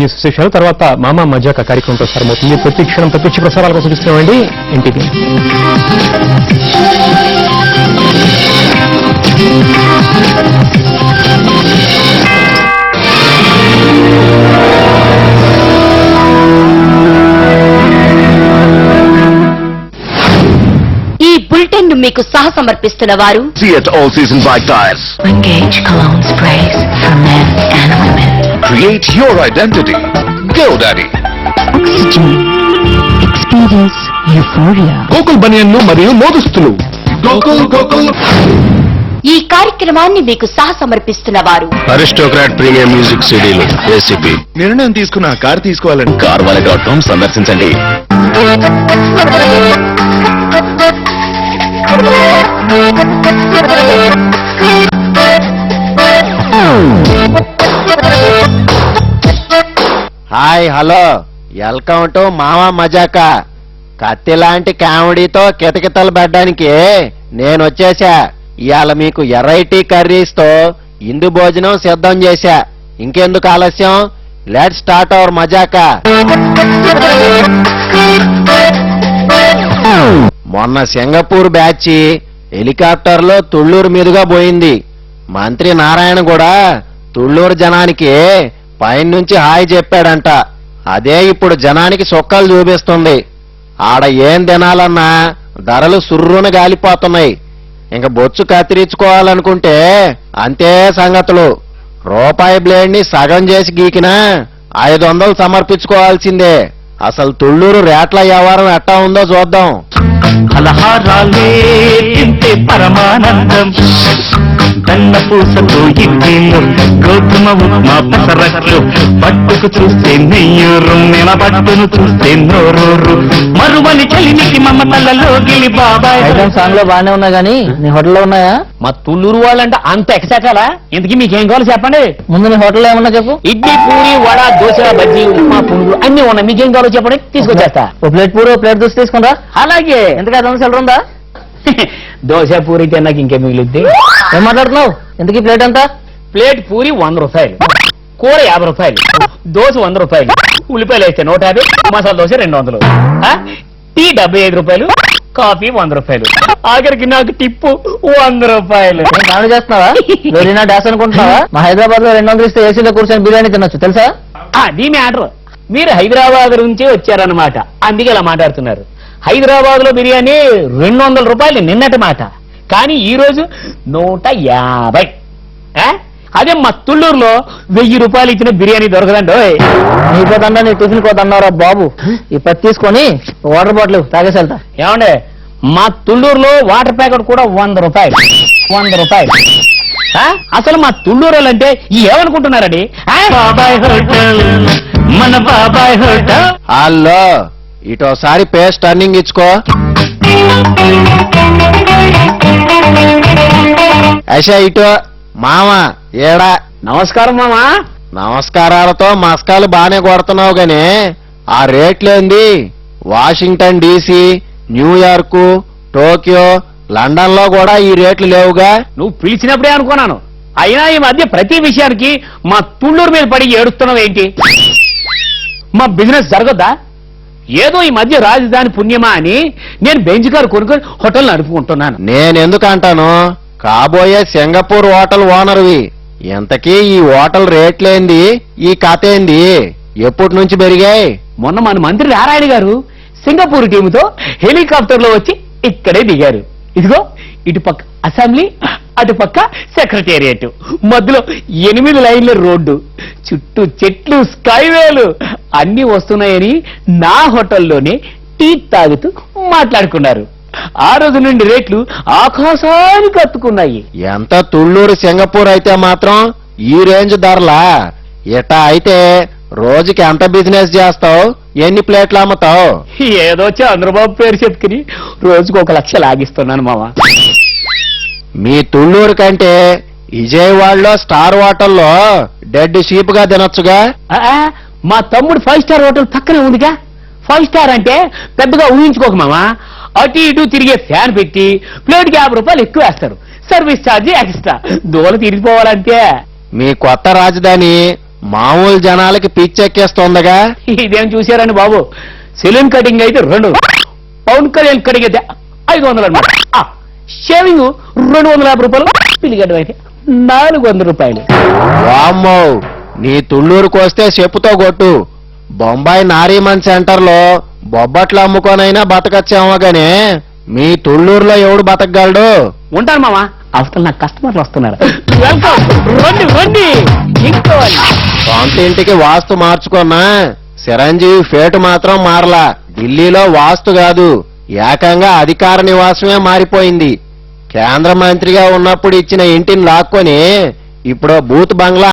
విశేషాలు తర్వాత మామా మజాక కార్యక్రమం ప్రసారమవుతుంది. ప్రతి క్షణం ప్రత్యక్ష ప్రసారాల కోసం చూస్తున్నామండి ఎన్టీవీ. ఈ బులెటిన్ మీకు సహసమర్పిస్తున్న వారు Fiat All Season Bike Tires. Engage cologne sprays for men and women. Create your identity. Go Daddy. Oxygen. Experience euphoria. Gokul బనియన్లు మరియు మోదుస్తులు. Gokul. ఈ కార్యక్రమాన్ని మీకు సహసమర్పిస్తున్న వారు అరిస్టోక్రాట్ ప్రీమియం మ్యూజిక్ సిడీలు ఏసీపీ. నిర్ణయం తీసుకున్న కార్ తీసుకోవాలని carwale.com సందర్శించండి. హాయ్ హలో వెల్కమ్ టు మామా మజాకా. కత్తి లాంటి కామెడీతో కితకితలు పెట్టడానికి నేను వచ్చేసా. ఇవాళ మీకు ఎర్రైటీ కర్రీస్తో ఇందు భోజనం సిద్ధం చేశా. ఇంకెందుకు ఆలస్యం, లెట్స్ స్టార్ట్ అవర్ మజాకా. మొన్న సింగపూర్ బ్యాచ్ హెలికాప్టర్లో తుళ్ళూరు మీదుగా పోయింది. మంత్రి నారాయణ కూడా తుళ్ళూరు జనానికి పైనుంచి హాయ్ చెప్పాడంట. అదే ఇప్పుడు జనానికి సొక్కలు చూపిస్తుంది. ఆడ ఏం తినాలన్నా ధరలు సుర్రున గాలిపోతున్నాయి. ఇంక బొచ్చు కత్తిరించుకోవాలనుకుంటే అంతే సంగతులు. రూపాయి బ్లేడ్ ని సగం చేసి గీకినా 500 సమర్పించుకోవాల్సిందే. అసలు తుళ్ళూరు రేట్ల వ్యవహారం ఎట్టా ఉందో చూద్దాం. ఫలహారాలే తింటే పరమానందం, బెల్ల పూసతో ఇడ్లీలు, గోధుమ ఉప్మా పెసరట్లు, పట్టుకు చూస్తే నెయ్యూరు, నిలబట్టును చూస్తే నోరూరు, మరువని చలిమికి మమతలలో గిలి బాబాయ్. సాంగ్ లో బాగానే ఉన్నా గానీ నీ హోటల్లో ఉన్నాయా? మా తుళ్ళూరు వాళ్ళంటే అంత ఎక్సెట్రాలా? ఇంతకీ మీకేం కావాలో చెప్పండి. ముందు నీ హోటల్లో ఏమన్నా చెప్పు. ఇడ్లీ, పూరి, వడ, దోశ, బజ్జీ, ఉప్మా, పునుగులు అన్ని ఉన్నాయి. మీకేం కావాలో చెప్పండి, తీసుకొచ్చేస్తా. ఓ ప్లేట్ పూరి, ఓ ప్లేట్ దోశ తీసుకుంటా. అలాగే. ఎందుకంటే 2 సెలరు ఉందా? దోశ, పూరి తిన్నాక ఇంకే మిగిలిద్ది. ఏం మాట్లాడుతున్నావు? ఎందుకు ప్లేట్ ఎంత? ప్లేట్ పూరి 100 రూపాయలు, కూర 50 రూపాయలు, దోశ 100 రూపాయలు, ఉల్లిపాయలు అయితే 150, మసాలా దోశ 200, టీ 75 రూపాయలు, కాఫీ 100 రూపాయలు, ఆఖరికి నాకు టిప్పు 100 రూపాయలు. కామెడీ చేస్తున్నావా? వెరీనా డాన్స్ అనుకుంటున్నావా? మా హైదరాబాద్ లో 200 ఇస్తే ఏసీలో కూర్చొని బిర్యానీ తినొచ్చు తెలుసా? అది మ్యాటర్. మీరు హైదరాబాద్ నుంచే వచ్చారన్నమాట, అందుకే ఇలా మాట్లాడుతున్నారు. హైదరాబాద్ లో బిర్యానీ 200 రూపాయలు నిన్నటి మాట, కానీ ఈ రోజు 150. అదే మా తుళ్ళూరులో 1000 రూపాయలు ఇచ్చిన బిర్యానీ దొరకదండి. నీకో దండ, నీ టిఫిన్ కో దండరా బాబు. ఈ పత్తి తీసుకొని వాటర్ బాటిల్ తాగేసి వెళ్తా. ఏమండే, మా తుళ్ళూరులో వాటర్ ప్యాకెట్ కూడా 100 రూపాయలు. 100 రూపాయలు. అసలు మా తుళ్ళూరు అంటే ఏమనుకుంటున్నారండి? బాబాయ్ హోటల్, మన బాబాయ్ హోటల్. హలో, ఇటోసారి పేస్ట్ టర్నింగ్ ఇచ్చుకో. అషా ఇటో మామ ఏడా. నమస్కారం మామా. నమస్కారాలతో మస్కాలు బానే కొడుతున్నావు గాని ఆ రేట్లేంది? Washington DC, New York, Tokyo, London లో కూడా ఈ రేట్లు లేవుగా. నువ్వు పిలిచినప్పుడే అనుకున్నాను. అయినా ఈ మధ్య ప్రతి విషయానికి మా తుళ్ళూరు మీద పడి ఏడుస్తున్నావు ఏంటి? మా బిజినెస్ జరగద్దా? ఏదో ఈ మధ్య రాజధాని పుణ్యమా అని నేను బెంచ్ కారు కొనుక్కొని హోటల్ నడుపుకుంటున్నాను. నేనెందుకంటాను, కాబోయే సింగపూర్ హోటల్ ఓనర్వి. ఎంతకీ ఈ హోటల్ రేట్లేంది, ఈ కథ ఏంది, ఎప్పటి నుంచి పెరిగాయి? మొన్న మన మంత్రి నారాయణ గారు సింగపూర్ టీముతో హెలికాప్టర్ లో వచ్చి ఇక్కడే దిగారు. ఇదిగో ఇటు పక్క అసెంబ్లీ, అటు పక్క సెక్రటేరియట్, మధ్యలో 8 లైన్ల రోడ్డు, చుట్టూ చెట్లు, స్కైవేలు అన్ని వస్తున్నాయని నా హోటల్లోనే టీ తాగుతూ మాట్లాడుకున్నారు. ఆ రోజు నుండి రేట్లు ఆకాశానికి అత్తుకున్నాయి. ఎంత తుళ్ళూరు సింగపూర్ అయితే మాత్రం ఈ రేంజ్ ధరలా? ఇటా అయితే రోజుకి ఎంత బిజినెస్ చేస్తావు, ఎన్ని ప్లేట్లు అమ్ముతావు? ఏదో చంద్రబాబు పేరు చెప్పుకుని రోజుకు 1 లక్ష లాగిస్తున్నాను మావా. మీ తుళ్ళూరు కంటే విజయవాడలో స్టార్ హోటల్లో డెడ్ షీప్ గా తినొచ్చుగా. మా తమ్ముడు 5 స్టార్ హోటల్ పక్కనే ఉందిగా. 5 స్టార్ అంటే పెద్దగా ఊహించుకోక మావా. అటు ఇటు తిరిగే ఫ్యాన్ పెట్టి ప్లేట్కి 50 రూపాయలు ఎక్కువ వేస్తారు. Service charge extra. దూల తిరిగిపోవాలంటే. మీ కొత్త రాజధాని మామూలు జనాలకి పిచ్చెక్కేస్తోందగా. ఇదేం చూశారని బాబు, సెలూన్ కటింగ్ అయితే 2, పౌన్ కళ్యాణ్ కటింగ్ అయితే 500 అనమాట. షేవింగ్ 250 రూపాయలు, పిల్లిగడ్డ అయితే 400 రూపాయలు. వామ్మో, నీ తుళ్ళూరుకు వస్తే చెప్పుతో కొట్టు. బొంబాయి నారీమన్ సెంటర్ లో బొబ్బట్లు అమ్ముకోనైనా బతకచ్చేమో గానే మీ తుళ్ళూరులో ఎవడు బతకగలడు? ఉంటాను మామా, అవతల నాకు కస్టమర్లు వస్తున్నారు. వెల్కమ్, రండి రండి. ఇంకోవాలి సొంత ఇంటికి వాస్తు మార్చుకున్నా చిరంజీవి ఫేటు మాత్రం మారలా. ఢిల్లీలో వాస్తు కాదు, ఏకంగా అధికార నివాసమే మారిపోయింది. కేంద్ర మంత్రిగా ఉన్నప్పుడు ఇచ్చిన ఇంటిని లాక్కొని ఇప్పుడు బూత్ బంగ్లా